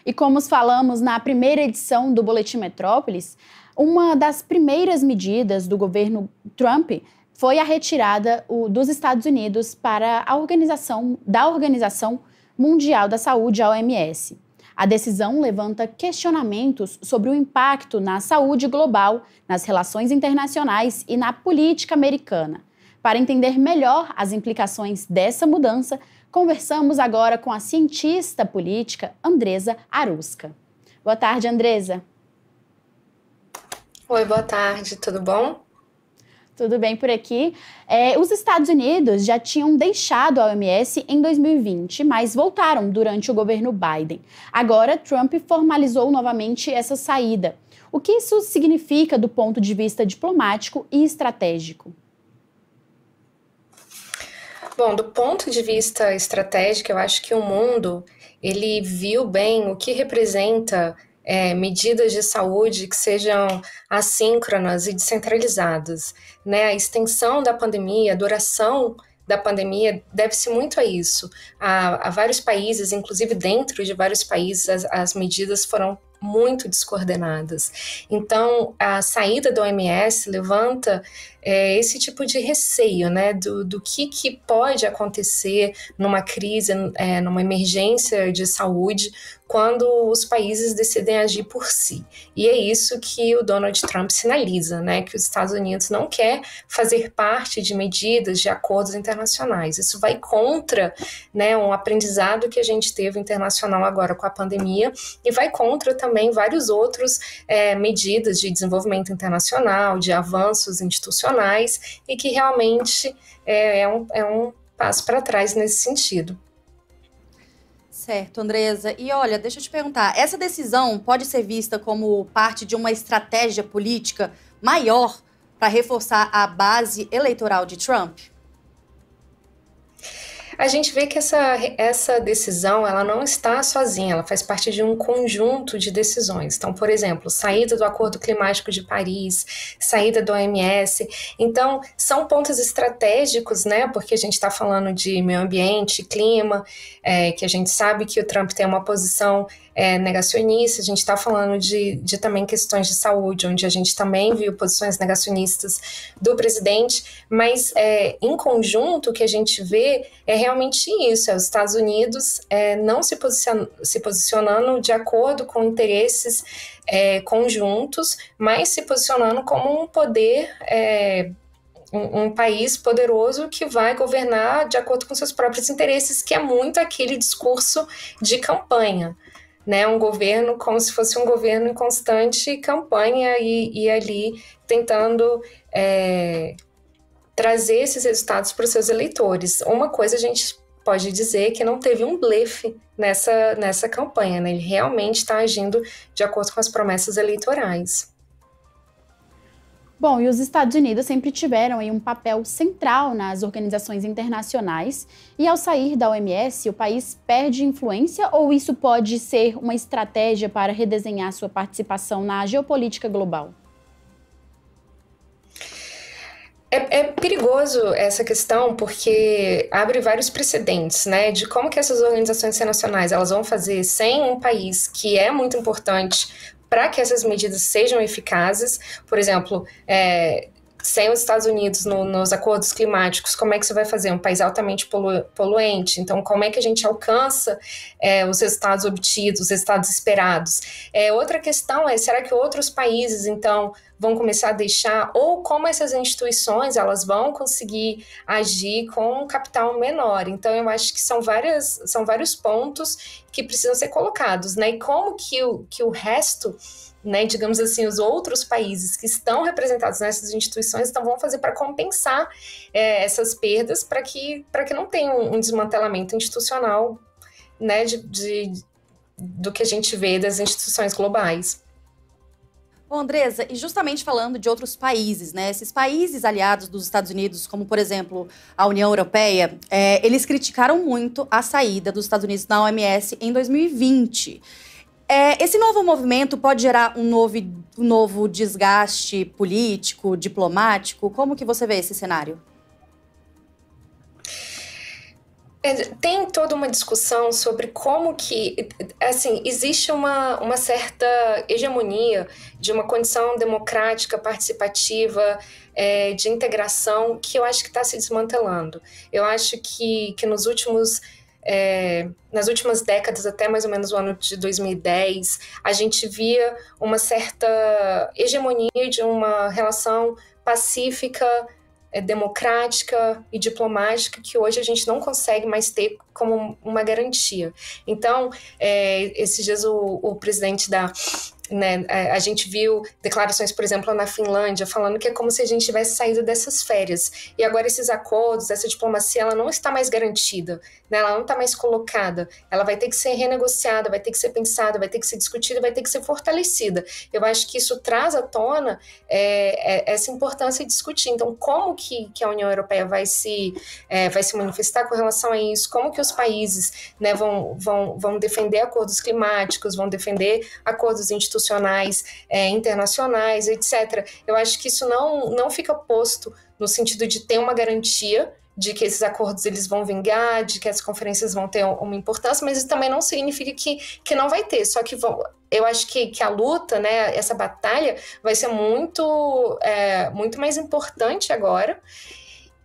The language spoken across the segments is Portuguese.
E como falamos na primeira edição do Boletim Metrópolis, uma das primeiras medidas do governo Trump foi a retirada dos Estados Unidos para a Organização Mundial da Saúde, a OMS. A decisão levanta questionamentos sobre o impacto na saúde global, nas relações internacionais e na política americana. Para entender melhor as implicações dessa mudança, conversamos agora com a cientista política Andresa Arusca. Boa tarde, Andresa. Oi, boa tarde, tudo bom? Tudo bem por aqui. Os Estados Unidos já tinham deixado a OMS em 2020, mas voltaram durante o governo Biden. Agora, Trump formalizou novamente essa saída. O que isso significa do ponto de vista diplomático e estratégico? Bom, do ponto de vista estratégico, eu acho que o mundo ele viu bem o que representa medidas de saúde que sejam assíncronas e descentralizadas, né? A extensão da pandemia, a duração da pandemia deve-se muito a isso. Há vários países, inclusive dentro de vários países, as medidas foram muito descoordenadas. Então, a saída da OMS levanta esse tipo de receio, né, do que pode acontecer numa crise, numa emergência de saúde, quando os países decidem agir por si. E é isso que o Donald Trump sinaliza, né, que os Estados Unidos não quer fazer parte de medidas, de acordos internacionais. Isso vai contra, né, um aprendizado que a gente teve internacional agora com a pandemia e vai contra também vários outros medidas de desenvolvimento internacional, de avanços institucionais e que realmente é um passo para trás nesse sentido. Certo, Andresa. E olha, deixa eu te perguntar, essa decisão pode ser vista como parte de uma estratégia política maior para reforçar a base eleitoral de Trump? A gente vê que essa decisão ela não está sozinha, ela faz parte de um conjunto de decisões. Então, por exemplo, saída do Acordo Climático de Paris, saída do OMS. Então, são pontos estratégicos, né? Porque a gente está falando de meio ambiente, clima, que a gente sabe que o Trump tem uma posição negacionista, a gente está falando de também questões de saúde, onde a gente também viu posições negacionistas do presidente, mas em conjunto o que a gente vê é realmente isso, os Estados Unidos não se posicionando de acordo com interesses conjuntos, mas se posicionando como um poder, um país poderoso que vai governar de acordo com seus próprios interesses, que é muito aquele discurso de campanha, né? Um governo como se fosse um governo em constante campanha e ali tentando trazer esses resultados para os seus eleitores. Uma coisa a gente pode dizer que não teve um blefe nessa campanha, né? Ele realmente está agindo de acordo com as promessas eleitorais. Bom, e os Estados Unidos sempre tiveram aí um papel central nas organizações internacionais e ao sair da OMS, o país perde influência ou isso pode ser uma estratégia para redesenhar sua participação na geopolítica global? É perigoso essa questão porque abre vários precedentes, né, de como que essas organizações internacionais elas vão fazer sem um país que é muito importante para que essas medidas sejam eficazes. Por exemplo, sem os Estados Unidos nos acordos climáticos, como é que você vai fazer? Um país altamente poluente, então como é que a gente alcança os resultados obtidos, os resultados esperados? Outra questão será que outros países, então, vão começar a deixar, ou como essas instituições elas vão conseguir agir com um capital menor? Então, eu acho que são vários pontos que precisam ser colocados, né? E como que o resto, né, digamos assim, os outros países que estão representados nessas instituições então vão fazer para compensar essas perdas para que não tenha um desmantelamento institucional, né, do que a gente vê das instituições globais. Bom, Andresa, e justamente falando de outros países, né? Esses países aliados dos Estados Unidos, como, por exemplo, a União Europeia, eles criticaram muito a saída dos Estados Unidos da OMS em 2020. Esse novo movimento pode gerar um novo desgaste político, diplomático? Como que você vê esse cenário? Tem toda uma discussão sobre como que, assim, existe uma certa hegemonia de uma condição democrática, participativa, de integração, que eu acho que está se desmantelando. Eu acho que nos nas últimas décadas, até mais ou menos o ano de 2010, a gente via uma certa hegemonia de uma relação pacífica, democrática e diplomática, que hoje a gente não consegue mais ter como uma garantia. Então, esses dias o presidente né, a gente viu declarações, por exemplo, na Finlândia, falando que é como se a gente tivesse saído dessas férias. E agora esses acordos, essa diplomacia, ela não está mais garantida, né? Ela não está mais colocada. Ela vai ter que ser renegociada, vai ter que ser pensada, vai ter que ser discutida, vai ter que ser fortalecida. Eu acho que isso traz à tona essa importância de discutir. Então, como que a União Europeia vai se manifestar com relação a isso? Como que os países, né, vão defender acordos climáticos, vão defender acordos institucionais, internacionais, etc. Eu acho que isso não fica posto no sentido de ter uma garantia de que esses acordos eles vão vingar, de que as conferências vão ter uma importância, mas isso também não significa que não vai ter, só que eu acho que a luta, né, essa batalha vai ser muito mais importante agora,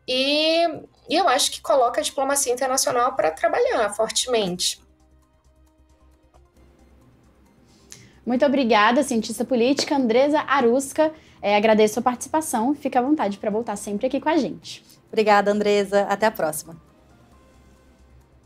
e eu acho que coloca a diplomacia internacional para trabalhar fortemente. Muito obrigada, cientista política Andresa Arusca. Agradeço a participação. Fica à vontade para voltar sempre aqui com a gente. Obrigada, Andresa. Até a próxima.